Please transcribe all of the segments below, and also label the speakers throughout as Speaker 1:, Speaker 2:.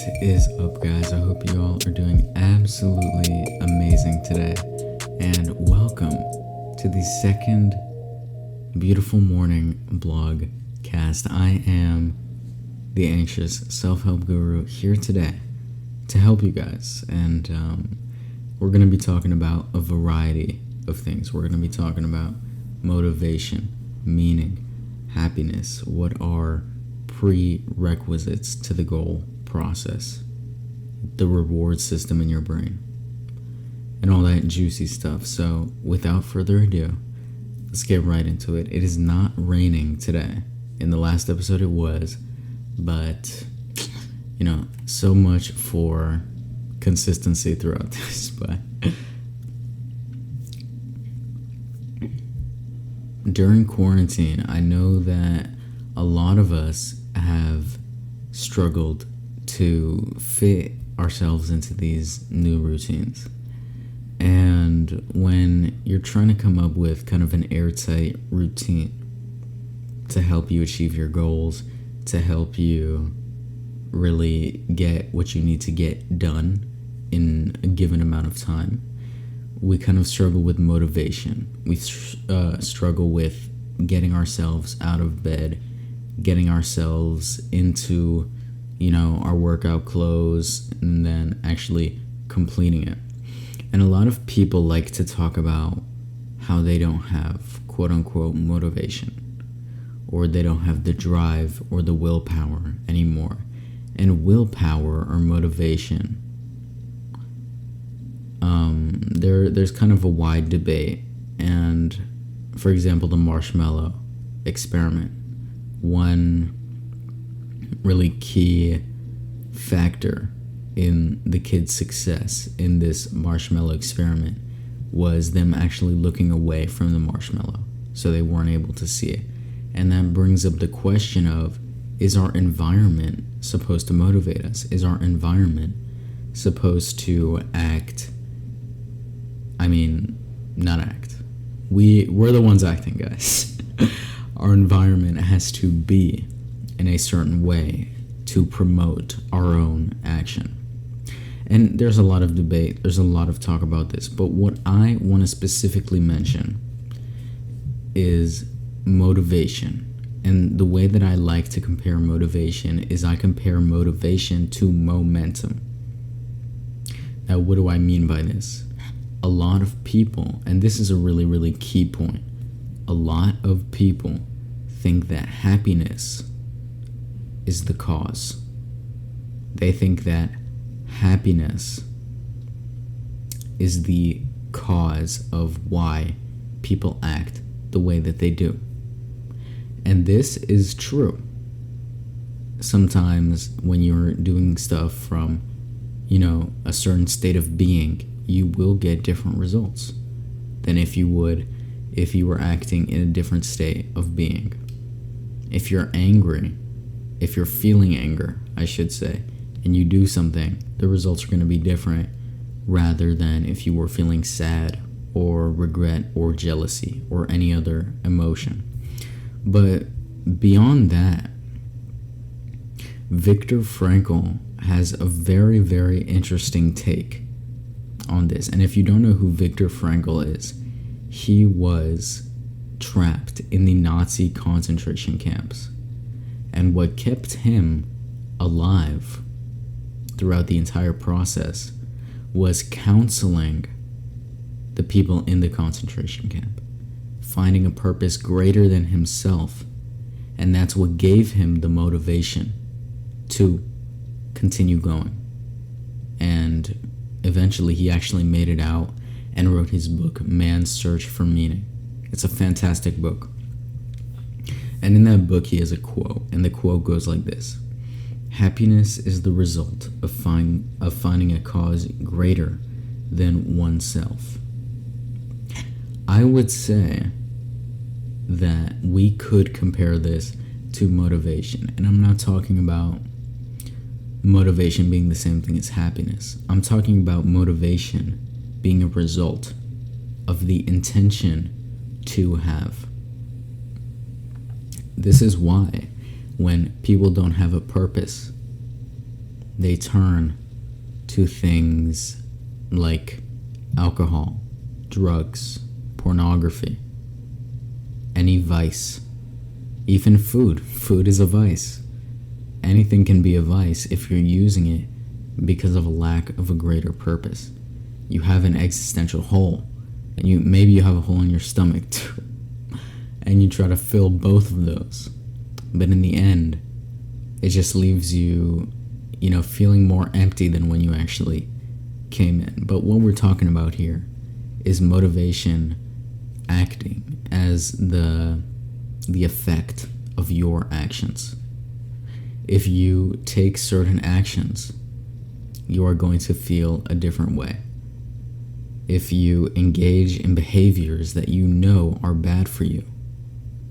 Speaker 1: is up, guys? I hope you all are doing absolutely amazing today, and welcome to the second beautiful morning blog cast. I am the anxious self-help guru here today to help you guys, and we're going to be talking about a variety of things. We're going to be talking about motivation, meaning, happiness, what are prerequisites to the goal process, the reward system in your brain, and all that juicy stuff. So without further ado, let's get right into it. It is not raining today. In the last episode it was, but so much for consistency throughout this. But during quarantine, I know that a lot of us have struggled to fit ourselves into these new routines. And when you're trying to come up with kind of an airtight routine to help you achieve your goals, to help you really get what you need to get done in a given amount of time, we kind of struggle with motivation. We struggle with getting ourselves out of bed, getting ourselves into our workout clothes, and then actually completing it. And a lot of people like to talk about how they don't have quote-unquote motivation, or they don't have the drive or the willpower anymore. And willpower or motivation, there's kind of a wide debate. And for example, the marshmallow experiment, one really key factor in the kids' success in this marshmallow experiment was them actually looking away from the marshmallow, so they weren't able to see it. And that brings up the question of, is our environment supposed to motivate us? Is our environment supposed to act? Not act. We're the ones acting, guys. Our environment has to be in a certain way to promote our own action. And there's a lot of debate, there's a lot of talk about this, but what I want to specifically mention is motivation. And the way that I like to compare motivation is I compare motivation to momentum. Now, what do I mean by this? A lot of people, and this is a really, really key point, a lot of people think that happiness is the cause. They think that happiness is the cause of why people act the way that they do. And this is true. Sometimes when you're doing stuff from, a certain state of being, you will get different results than if you would if you were acting in a different state of being. If you're angry, if you're feeling anger, I should say, and you do something, the results are going to be different rather than if you were feeling sad or regret or jealousy or any other emotion. But beyond that, Viktor Frankl has a very, very interesting take on this. And if you don't know who Viktor Frankl is, he was trapped in the Nazi concentration camps. And what kept him alive throughout the entire process was counseling the people in the concentration camp, finding a purpose greater than himself. And that's what gave him the motivation to continue going. And eventually he actually made it out and wrote his book, Man's Search for Meaning. It's a fantastic book. And in that book he has a quote, and the quote goes like this: "Happiness is the result of finding a cause greater than oneself." I would say that we could compare this to motivation. And I'm not talking about motivation being the same thing as happiness. I'm talking about motivation being a result of the intention to have. This is why when people don't have a purpose, they turn to things like alcohol, drugs, pornography, any vice, even food. Food is a vice. Anything can be a vice if you're using it because of a lack of a greater purpose. You have an existential hole, and maybe you have a hole in your stomach too, and you try to fill both of those. But in the end, it just leaves you, feeling more empty than when you actually came in. But what we're talking about here is motivation acting as the effect of your actions. If you take certain actions, you are going to feel a different way. If you engage in behaviors that you know are bad for you,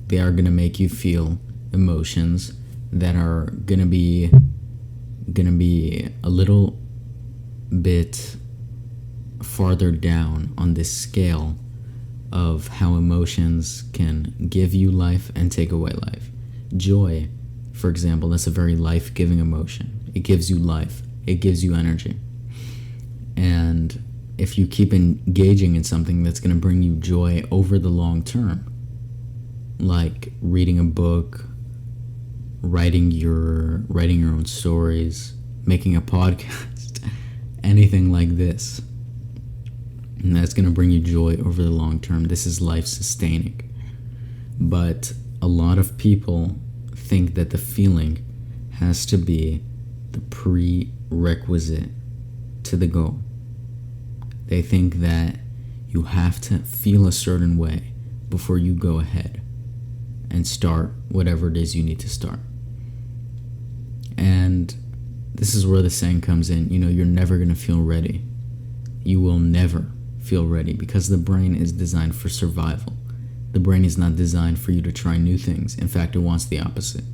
Speaker 1: they are going to make you feel emotions that are going to be a little bit farther down on this scale of how emotions can give you life and take away life. Joy, for example, that's a very life-giving emotion. It gives you life. It gives you energy. And if you keep engaging in something that's going to bring you joy over the long term, like reading a book, writing your own stories, making a podcast, anything like this, and that's going to bring you joy over the long term. This is life-sustaining. But a lot of people think that the feeling has to be the prerequisite to the goal. They think that you have to feel a certain way before you go ahead and start whatever it is you need to start. And this is where the saying comes in, you're never going to feel ready. You will never feel ready because the brain is designed for survival. The brain is not designed for you to try new things. In fact, it wants the opposite.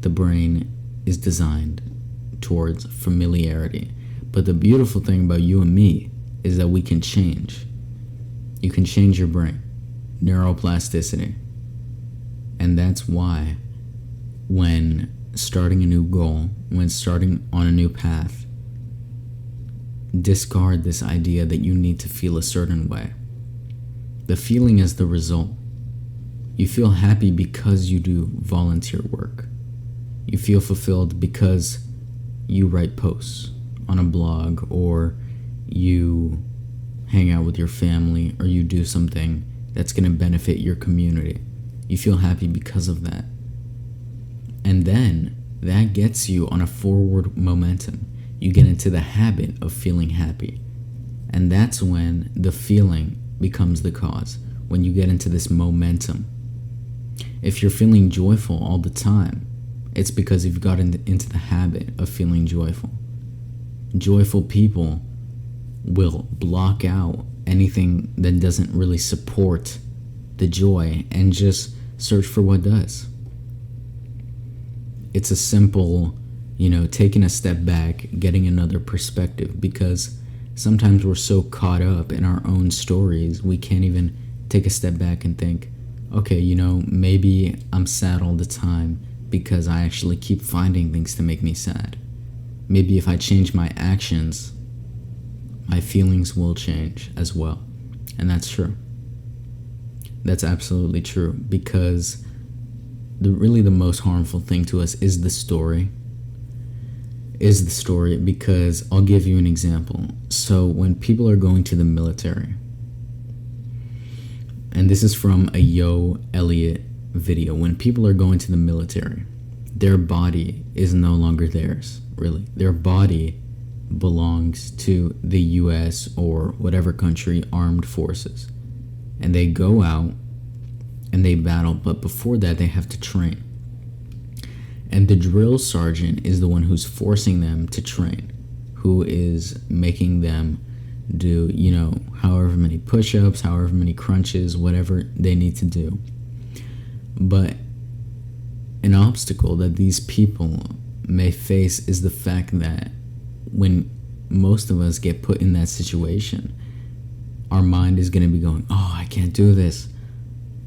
Speaker 1: The brain is designed towards familiarity. But the beautiful thing about you and me is that we can change. You can change your brain. Neuroplasticity. And that's why when starting a new goal, when starting on a new path, discard this idea that you need to feel a certain way. The feeling is the result. You feel happy because you do volunteer work. You feel fulfilled because you write posts on a blog, or you hang out with your family, or you do something that's going to benefit your community. You feel happy because of that. And then that gets you on a forward momentum. You get into the habit of feeling happy. And that's when the feeling becomes the cause, when you get into this momentum. If you're feeling joyful all the time, it's because you've gotten into the habit of feeling joyful. Joyful people will block out anything that doesn't really support the joy and just search for what does. It's a simple, taking a step back, getting another perspective, because sometimes we're so caught up in our own stories, we can't even take a step back and think, okay, maybe I'm sad all the time because I actually keep finding things to make me sad. Maybe if I change my actions, my feelings will change as well. And that's true. That's absolutely true, because the most harmful thing to us is the story. Because I'll give you an example. So when people are going to the military, and this is from a Yo Elliott video, when people are going to the military, their body is no longer theirs, really. Their body belongs to the US or whatever country armed forces. And they go out and they battle, but before that they have to train. And the drill sergeant is the one who's forcing them to train, who is making them do, however many push-ups, however many crunches, whatever they need to do. But an obstacle that these people may face is the fact that when most of us get put in that situation, our mind is going to be going, oh, I can't do this.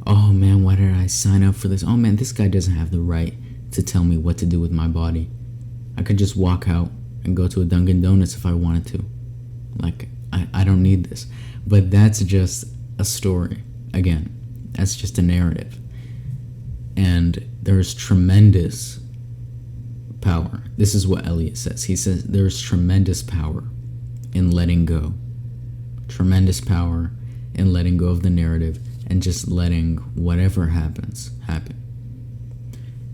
Speaker 1: Oh man, why did I sign up for this? Oh man, this guy doesn't have the right to tell me what to do with my body. I could just walk out and go to a Dunkin' Donuts if I wanted to. Like, I don't need this. But that's just a story. Again, that's just a narrative. And there's tremendous power. This is what Eliot says. He says there's tremendous power in letting go. Tremendous power in letting go of the narrative and just letting whatever happens happen.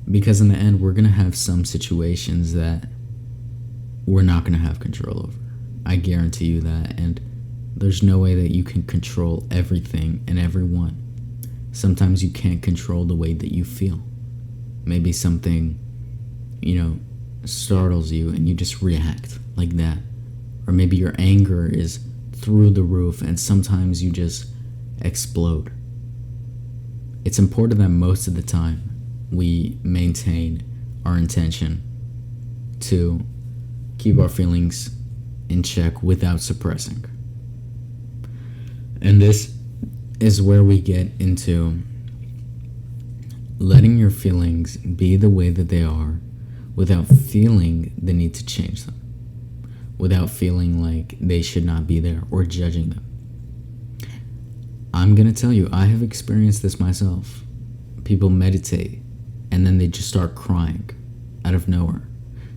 Speaker 1: Because in the end, we're going to have some situations that we're not going to have control over. I guarantee you that. And there's no way that you can control everything and everyone. Sometimes you can't control the way that you feel. Maybe something, startles you and you just react like that. Or maybe your anger is through the roof and sometimes you just explode. It's important that most of the time we maintain our intention to keep our feelings in check without suppressing. And this is where we get into letting your feelings be the way that they are without feeling the need to change them, without feeling like they should not be there or judging them. I'm going to tell you, I have experienced this myself. People meditate and then they just start crying out of nowhere.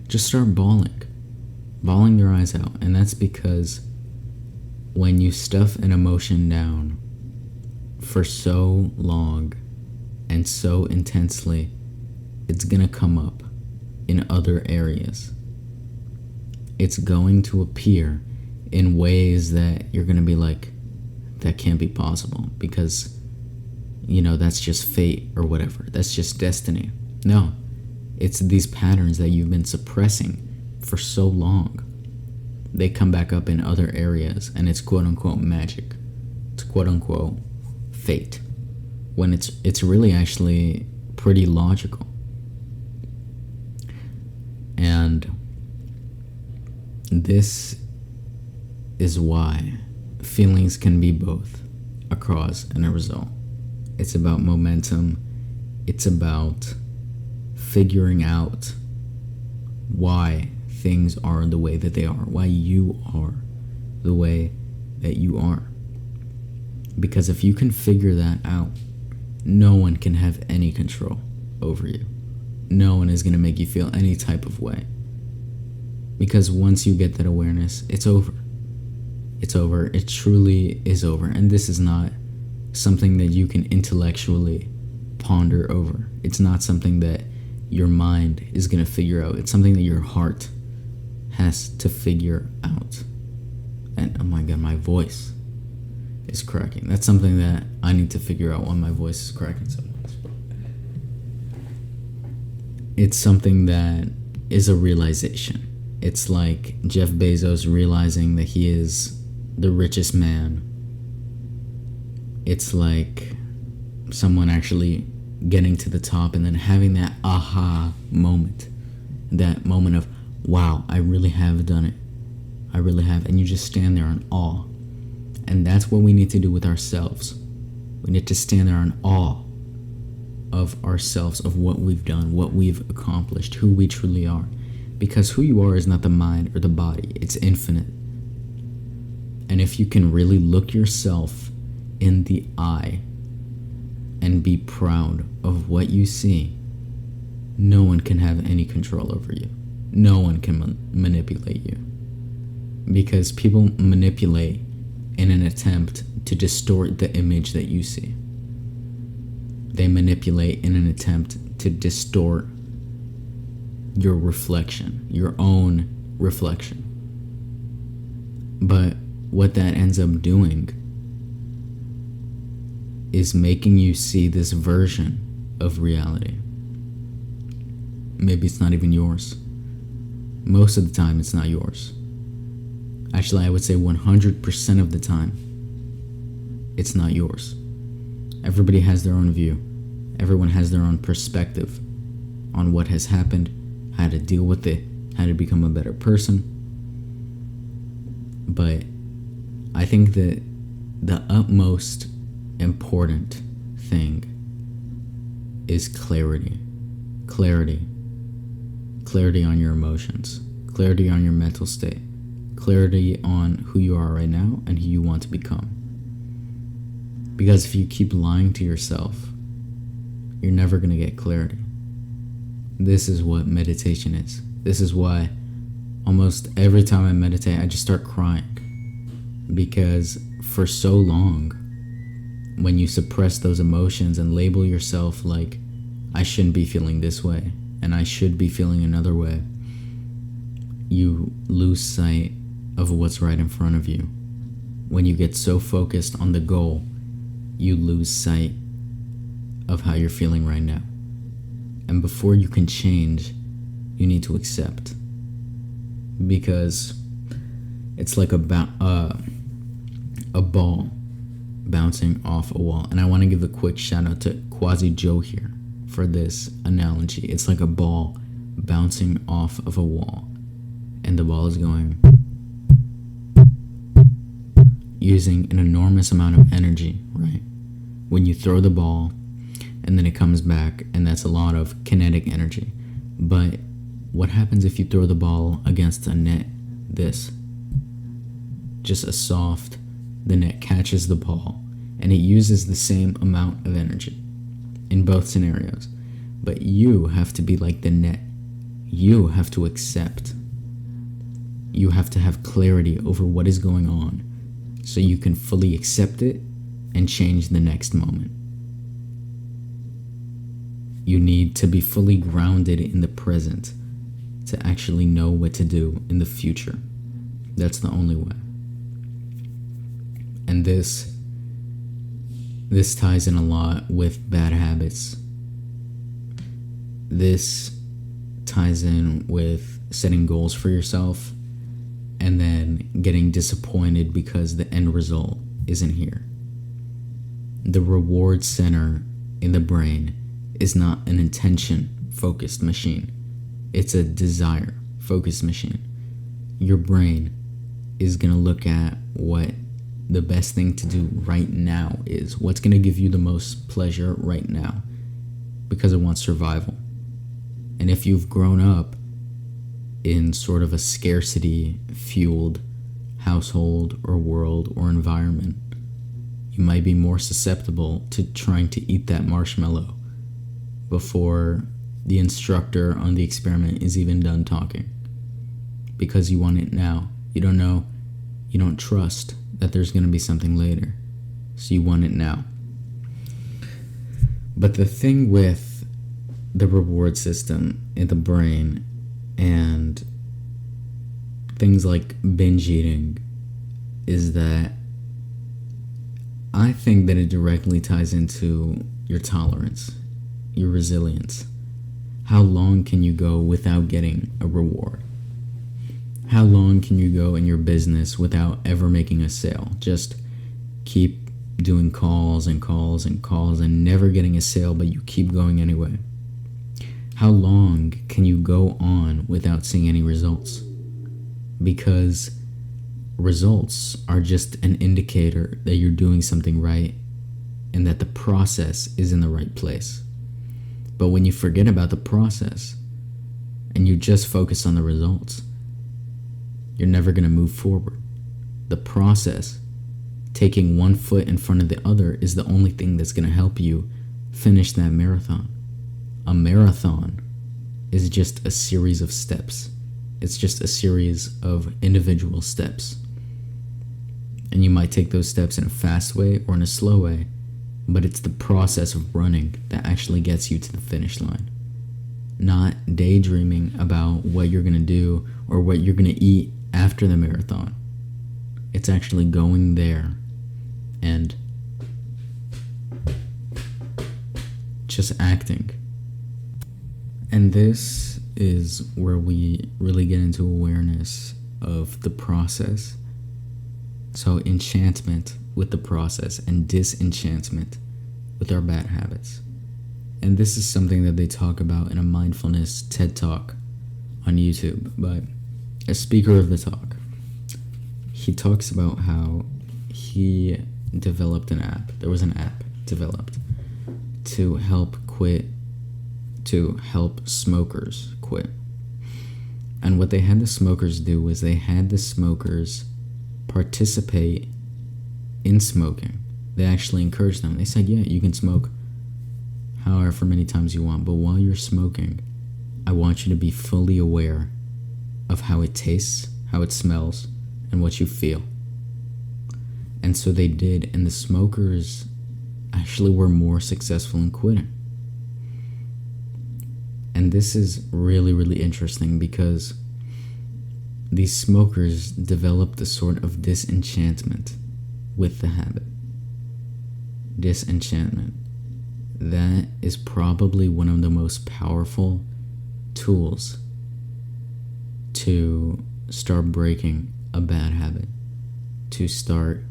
Speaker 1: Just start bawling their eyes out. And that's because when you stuff an emotion down for so long and so intensely, it's going to come up in other areas. It's going to appear in ways that you're going to be like, that can't be possible because, that's just fate or whatever. That's just destiny. No, it's these patterns that you've been suppressing for so long. They come back up in other areas and it's quote unquote magic. It's quote unquote fate. When it's really actually pretty logical. And this is why feelings can be both a cause and a result. It's about momentum. It's about figuring out why things are the way that they are, why you are the way that you are. Because if you can figure that out, no one can have any control over you. No one is going to make you feel any type of way. Because once you get that awareness, it's over. It's over. It truly is over. And this is not something that you can intellectually ponder over. It's not something that your mind is going to figure out. It's something that your heart has to figure out. And oh my God, my voice is cracking. That's something that I need to figure out why my voice is cracking so much. It's something that is a realization. It's like Jeff Bezos realizing that he is the richest man. It's like someone actually getting to the top and then having that aha moment. That moment of, wow, I really have done it. I really have. And you just stand there in awe. And that's what we need to do with ourselves. We need to stand there in awe of ourselves, of what we've done, what we've accomplished, who we truly are. Because who you are is not the mind or the body. It's infinite. And if you can really look yourself in the eye and be proud of what you see, no one can have any control over you. No one can manipulate you. Because people manipulate in an attempt to distort the image that you see. They manipulate in an attempt to distort your reflection, your own reflection. But what that ends up doing is making you see this version of reality. Maybe it's not even yours. Most of the time, it's not yours. Actually, I would say 100% of the time, it's not yours. Everybody has their own view. Everyone has their own perspective on what has happened, how to deal with it, how to become a better person. But I think that the utmost important thing is clarity. Clarity clarity on your emotions, clarity on your mental state, clarity on who you are right now and who you want to become. Because if you keep lying to yourself, you're never going to get clarity. This is what meditation is. This is why almost every time I meditate, I just start crying. Because for so long, when you suppress those emotions and label yourself like, I shouldn't be feeling this way, and I should be feeling another way, you lose sight of what's right in front of you. When you get so focused on the goal, you lose sight of how you're feeling right now. And before you can change, you need to accept. Because it's like a ball bouncing off a wall. And I want to give a quick shout out to Quasi Joe here for this analogy. It's like a ball bouncing off of a wall, and the ball is going, using an enormous amount of energy, right? When you throw the ball and then it comes back, and that's a lot of kinetic energy. But what happens if you throw the ball against a net? The net catches the ball, and it uses the same amount of energy in both scenarios. But you have to be like the net. You have to accept. You have to have clarity over what is going on so you can fully accept it and change the next moment. You need to be fully grounded in the present to actually know what to do in the future. That's the only way. And this ties in a lot with bad habits. This ties in with setting goals for yourself and then getting disappointed because the end result isn't here. The reward center in the brain is not an intention-focused machine. It's a desire-focused machine. Your brain is going to look at what the best thing to do right now is. What's going to give you the most pleasure right now, because it wants survival. And if you've grown up in sort of a scarcity-fueled household or world or environment, you might be more susceptible to trying to eat that marshmallow before the instructor on the experiment is even done talking, because you want it now. You don't know, you don't trust that there's going to be something later, so you want it now. But the thing with the reward system in the brain and things like binge eating is that I think that it directly ties into your tolerance, your resilience. How long can you go without getting a reward? How long can you go in your business without ever making a sale? Just keep doing calls and calls and calls and never getting a sale, but you keep going anyway. How long can you go on without seeing any results? Because results are just an indicator that you're doing something right and that the process is in the right place. But when you forget about the process and you just focus on the results, you're never going to move forward. The process, taking one foot in front of the other, is the only thing that's going to help you finish that marathon. A marathon is just a series of steps. It's just a series of individual steps. And you might take those steps in a fast way or in a slow way, but it's the process of running that actually gets you to the finish line. Not daydreaming about what you're going to do or what you're going to eat after the marathon. It's actually going there and just acting. And this is where we really get into awareness of the process. So enchantment with the process and disenchantment with our bad habits. And this is something that they talk about in a mindfulness TED Talk on YouTube by a speaker of the talk. He talks about how he developed an app. There was an app developed to help smokers quit. And what they had the smokers do was they had the smokers participate in smoking. They actually encouraged them. They said, yeah, you can smoke however many times you want, but while you're smoking, I want you to be fully aware of how it tastes, how it smells, and what you feel. And so they did, and the smokers actually were more successful in quitting. And this is really, really interesting because these smokers developed a sort of disenchantment with the habit. Disenchantment. That is probably one of the most powerful tools to start breaking a bad habit, to start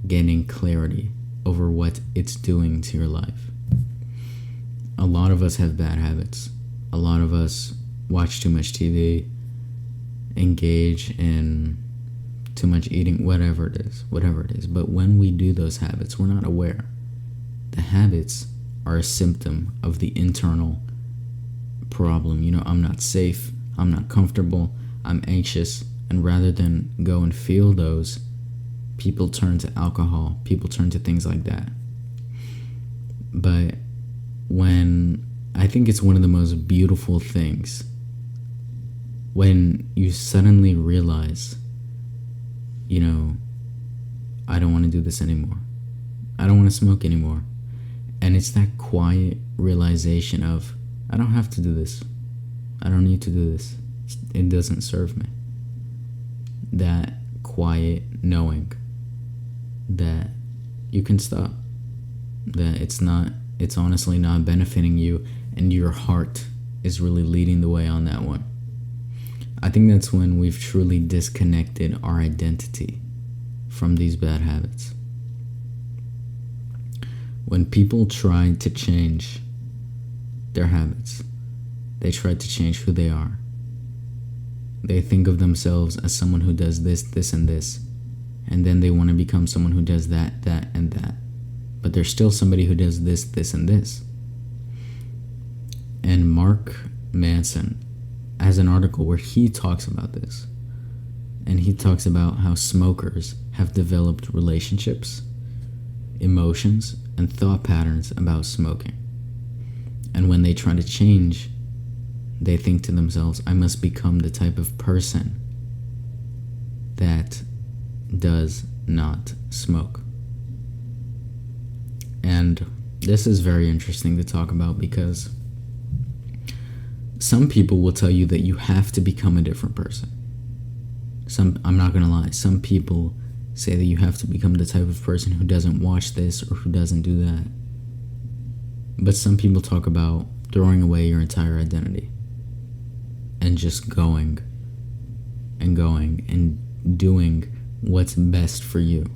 Speaker 1: gaining clarity over what it's doing to your life. A lot of us have bad habits. A lot of us watch too much TV, engage in too much eating, whatever it is. But when we do those habits, we're not aware. The habits are a symptom of the internal problem. I'm not safe, I'm not comfortable, I'm anxious, and rather than go and feel those, people turn to alcohol, people turn to things like that. But I think it's one of the most beautiful things when you suddenly realize, I don't want to do this anymore. I don't want to smoke anymore. And it's that quiet realization of, I don't have to do this. I don't need to do this. It doesn't serve me. That quiet knowing that you can stop. That it's honestly not benefiting you, and your heart is really leading the way on that one. I think that's when we've truly disconnected our identity from these bad habits. When people try to change their habits, they try to change who they are. They think of themselves as someone who does this, this, and this, and then they want to become someone who does that, that, and that. But they're still somebody who does this, this, and this. And Mark Manson has an article where he talks about this. And he talks about how smokers have developed relationships, emotions, and thought patterns about smoking. And when they try to change, they think to themselves, I must become the type of person that does not smoke. And this is very interesting to talk about because some people will tell you that you have to become a different person. I'm not gonna lie, some people say that you have to become the type of person who doesn't watch this or who doesn't do that. But some people talk about throwing away your entire identity and just going and doing what's best for you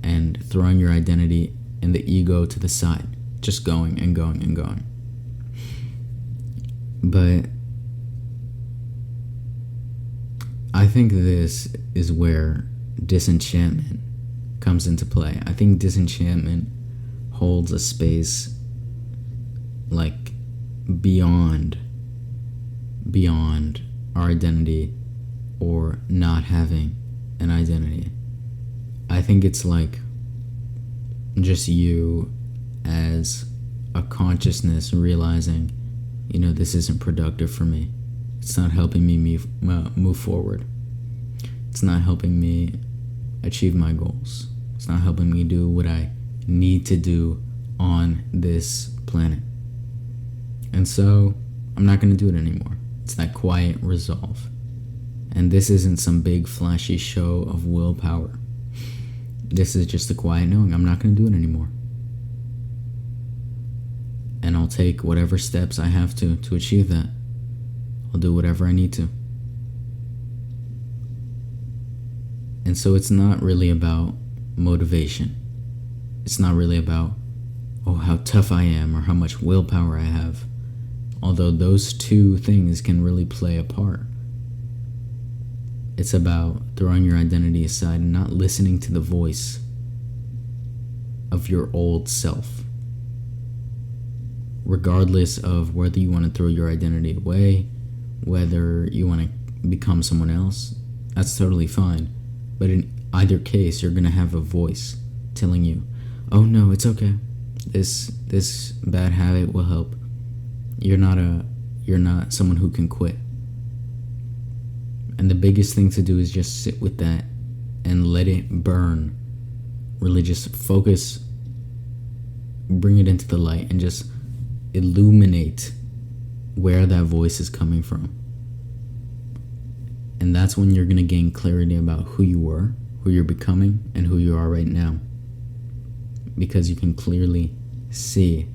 Speaker 1: and throwing your identity and the ego to the side, just going and going and going. But I think this is where disenchantment comes into play. I think disenchantment holds a space like beyond our identity or not having an identity. I think it's like just you as a consciousness realizing, this isn't productive for me. It's not helping me move forward. It's not helping me achieve my goals. It's not helping me do what I need to do on this planet. And so I'm not going to do it anymore. It's that quiet resolve. And this isn't some big flashy show of willpower. This is just a quiet knowing I'm not going to do it anymore. And I'll take whatever steps I have to achieve that. I'll do whatever I need to. And so it's not really about motivation. It's not really about, how tough I am or how much willpower I have. Although those two things can really play a part. It's about throwing your identity aside and not listening to the voice of your old self. Regardless of whether you want to throw your identity away whether you want to become someone else, that's totally fine. But in either case, you're going to have a voice telling you, oh no, it's okay. This bad habit will help. You're not someone who can quit. And the biggest thing to do is just sit with that and let it burn. Really just focus, bring it into the light, and just illuminate where that voice is coming from. And that's when you're going to gain clarity about who you were, who you're becoming, and who you are right now. Because you can clearly see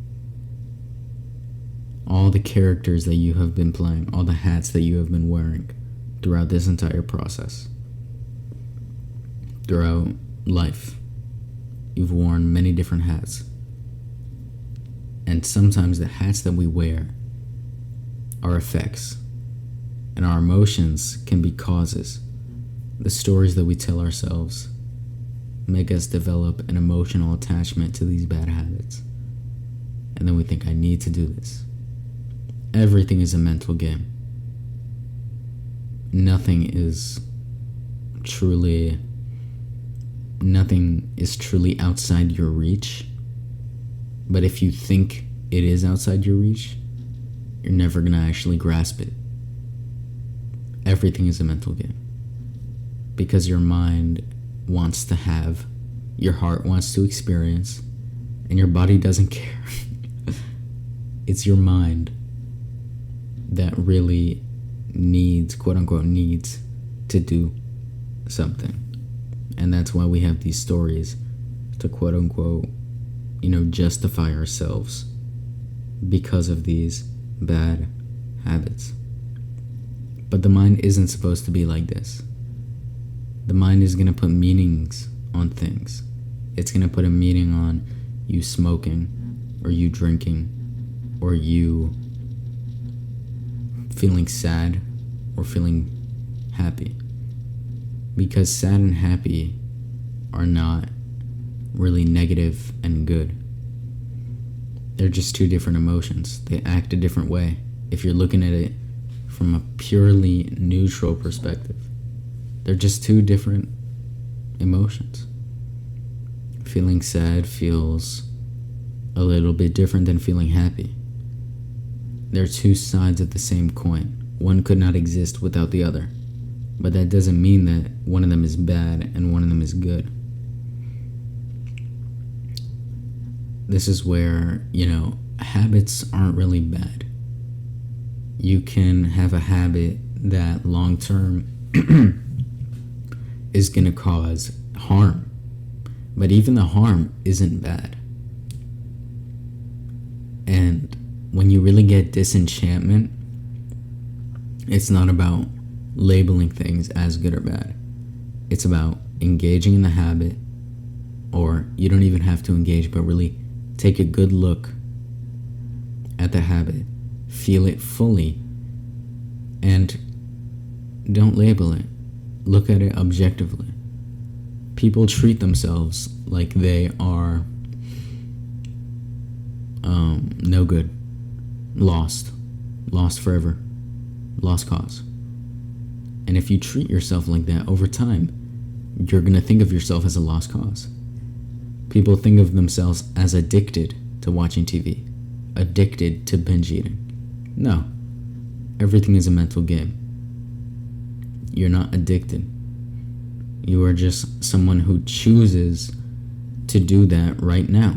Speaker 1: all the characters that you have been playing, all the hats that you have been wearing throughout this entire process. Throughout life, you've worn many different hats. And sometimes the hats that we wear are effects, and our emotions can be causes. The stories that we tell ourselves make us develop an emotional attachment to these bad habits. And then we think, I need to do this. Everything is a mental game. Nothing is truly outside your reach. But if you think it is outside your reach, you're never going to actually grasp it. Everything is a mental game. Because your mind wants to have, your heart wants to experience, and your body doesn't care. It's your mind that really needs, quote unquote, needs to do something. And that's why we have these stories to, quote unquote, justify ourselves because of these bad habits. But the mind isn't supposed to be like this. The mind is going to put meanings on things. It's going to put a meaning on you smoking, or you drinking, or you feeling sad, or feeling happy. Because sad and happy are not really negative and good. They're just two different emotions. They act a different way. If you're looking at it from a purely neutral perspective, they're just two different emotions. Feeling sad feels a little bit different than feeling happy. They're two sides of the same coin. One could not exist without the other. But that doesn't mean that one of them is bad and one of them is good. This is where, habits aren't really bad. You can have a habit that long term is going to cause harm. But even the harm isn't bad. And when you really get disenchantment, it's not about labeling things as good or bad. It's about engaging in the habit, or you don't even have to engage, but really take a good look at the habit, feel it fully, and don't label it. Look at it objectively. People treat themselves like they are no good, lost forever, lost cause. And if you treat yourself like that over time, you're going to think of yourself as a lost cause. People think of themselves as addicted to watching TV, addicted to binge eating. No, everything is a mental game. You're not addicted. You are just someone who chooses to do that right now.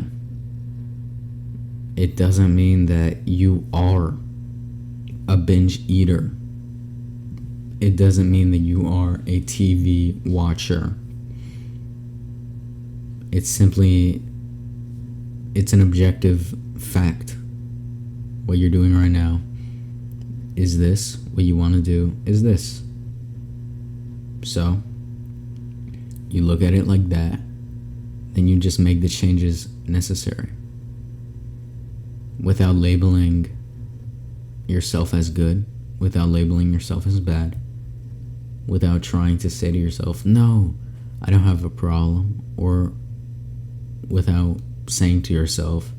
Speaker 1: It doesn't mean that you are a binge eater. It doesn't mean that you are a TV watcher. It's an objective fact. What you're doing right now is this. What you want to do is this. So, you look at it like that, then you just make the changes necessary. Without labeling yourself as good, without labeling yourself as bad, without trying to say to yourself, no, I don't have a problem, or without saying to yourself,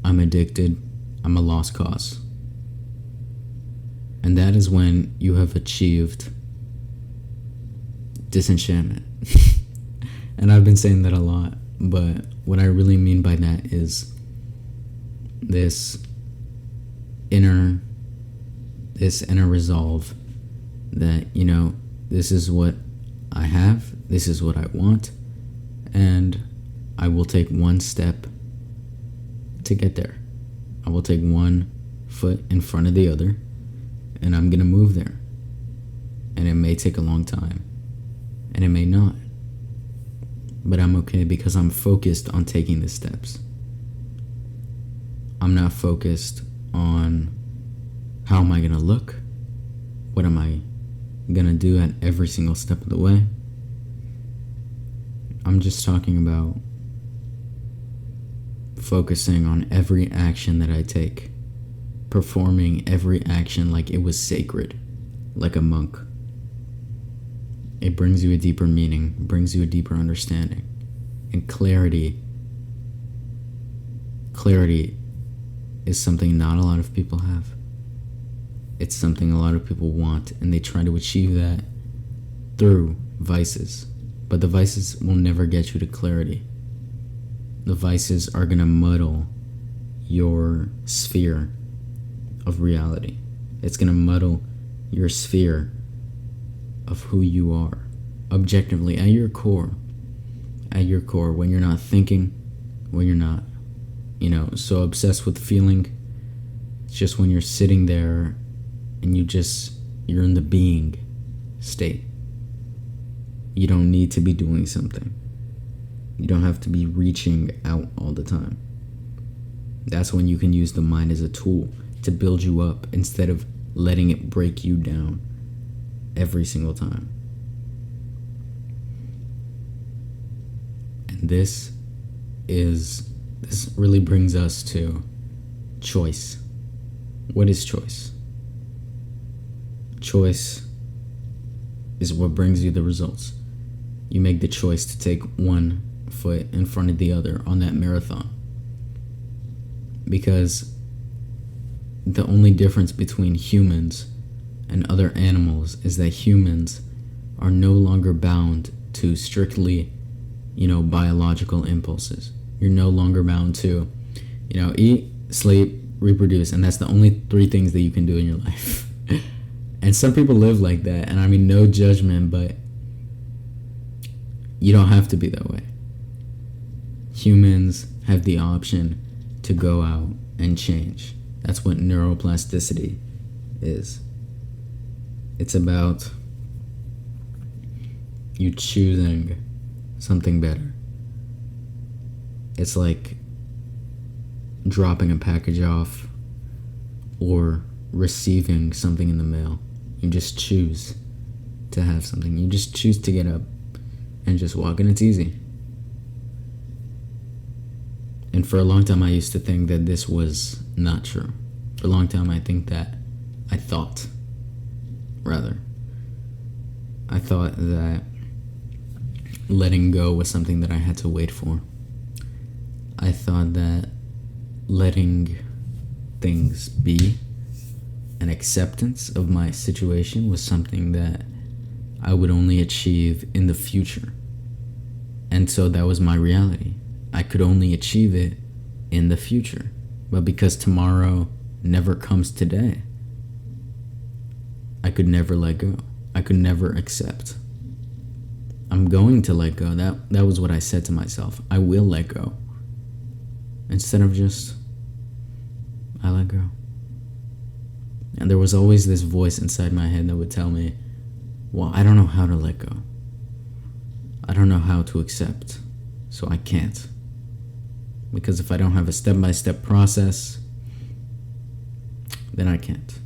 Speaker 1: I'm addicted, I'm a lost cause. And that is when you have achieved disenchantment. And I've been saying that a lot, but what I really mean by that is this inner resolve that, this is what I have, this is what I want, and I will take one step to get there. I will take one foot in front of the other, and I'm going to move there. And it may take a long time, and it may not. But I'm okay because I'm focused on taking the steps. I'm not focused on how am I going to look? What am I going to do at every single step of the way? I'm just talking about focusing on every action that I take, performing every action like it was sacred, like a monk. It brings you a deeper meaning, brings you a deeper understanding. And clarity is something not a lot of people have. It's something a lot of people want, and they try to achieve that through vices. But the vices will never get you to clarity. The vices are going to muddle your sphere of reality. It's going to muddle your sphere of who you are, objectively, at your core, when you're not thinking, when you're not, so obsessed with feeling. It's just when you're sitting there and you're in the being state. You don't need to be doing something. You don't have to be reaching out all the time. That's when you can use the mind as a tool to build you up instead of letting it break you down every single time. And this really brings us to choice. What is choice? Choice is what brings you the results. You make the choice to take one foot in front of the other on that marathon. Because the only difference between humans and other animals is that humans are no longer bound to strictly, biological impulses. You're no longer bound to, eat, sleep, reproduce, and that's the only 3 things that you can do in your life. And some people live like that, and I mean, no judgment, but you don't have to be that way. Humans have the option to go out and change. That's what neuroplasticity is. It's about you choosing something better. It's like dropping a package off or receiving something in the mail. You just choose to have something. You just choose to get up and just walk, and it's easy. And for a long time, I used to think that this was not true. For a long time, I thought that letting go was something that I had to wait for. I thought that letting things be, and acceptance of my situation was something that I would only achieve in the future. And so that was my reality. I could only achieve it in the future. But because tomorrow never comes today, I could never let go. I could never accept. I'm going to let go. That was what I said to myself. I will let go. Instead of just, I let go. And there was always this voice inside my head that would tell me, well, I don't know how to let go. I don't know how to accept, so I can't. Because if I don't have a step-by-step process, then I can't.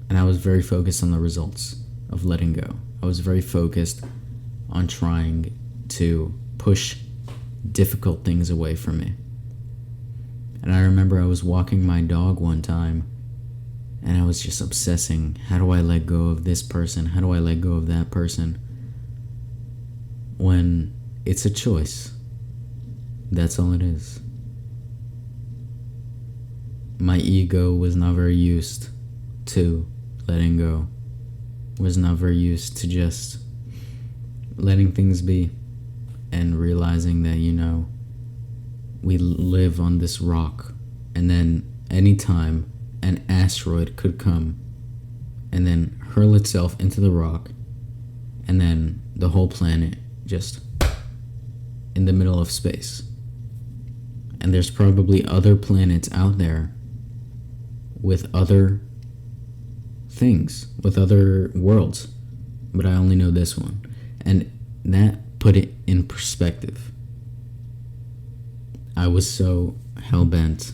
Speaker 1: And I was very focused on the results of letting go. I was very focused on trying to push difficult things away from me. And I remember I was walking my dog one time, and I was just obsessing, how do I let go of this person? How do I let go of that person? When it's a choice. That's all it is. My ego was not very used to letting go. Was never used to just letting things be and realizing that, we live on this rock, and then anytime an asteroid could come and then hurl itself into the rock, and then the whole planet just in the middle of space. And there's probably other planets out there with other things, with other worlds, but I only know this one. And that put it in perspective. I was so hell-bent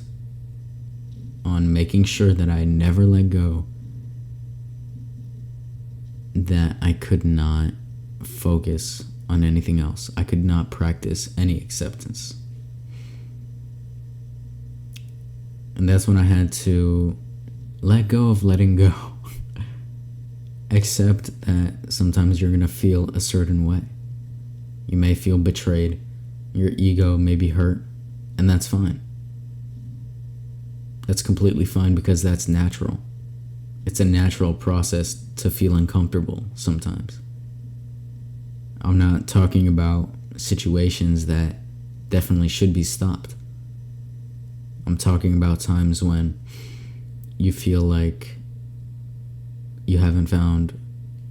Speaker 1: on making sure that I never let go that I could not focus on anything else. I could not practice any acceptance. And that's when I had to let go of letting go. Accept that sometimes you're going to feel a certain way. You may feel betrayed. Your ego may be hurt. And that's fine. That's completely fine, because that's natural. It's a natural process to feel uncomfortable sometimes. I'm not talking about situations that definitely should be stopped. I'm talking about times when you feel like you haven't found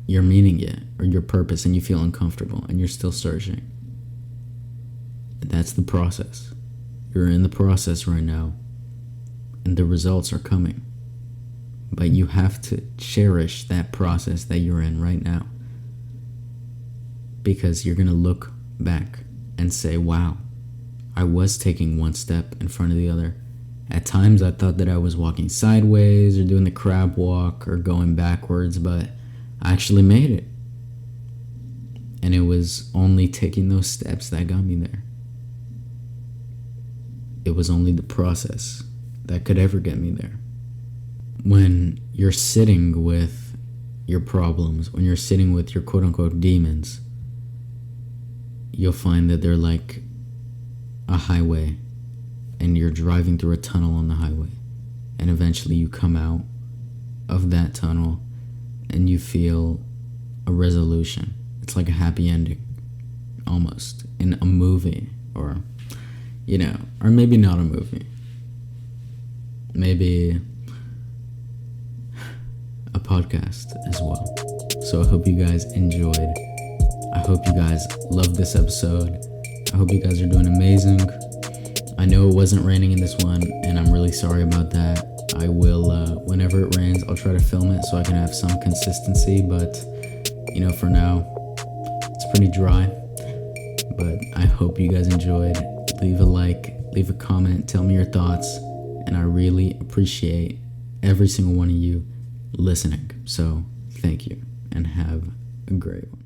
Speaker 1: your meaning yet, or your purpose, and you feel uncomfortable and you're still searching. That's the process. You're in the process right now, and the results are coming. But you have to cherish that process that you're in right now, because you're going to look back and say, wow, I was taking one step in front of the other. At times I thought that I was walking sideways or doing the crab walk or going backwards, but I actually made it. And it was only taking those steps that got me there. It was only the process that could ever get me there. When you're sitting with your problems, when you're sitting with your quote-unquote demons, you'll find that they're like a highway, and you're driving through a tunnel on the highway, and eventually you come out of that tunnel and you feel a resolution. It's like a happy ending, almost, in a movie, or or maybe not a movie, maybe a podcast as well. So I hope you guys enjoyed. I hope you guys loved this episode. I hope you guys are doing amazing. I know it wasn't raining in this one, and I'm really sorry about that. I will, whenever it rains, I'll try to film it so I can have some consistency, but, for now, it's pretty dry. But I hope you guys enjoyed. Leave a like, leave a comment, tell me your thoughts, and I really appreciate every single one of you listening. So, thank you, and have a great one.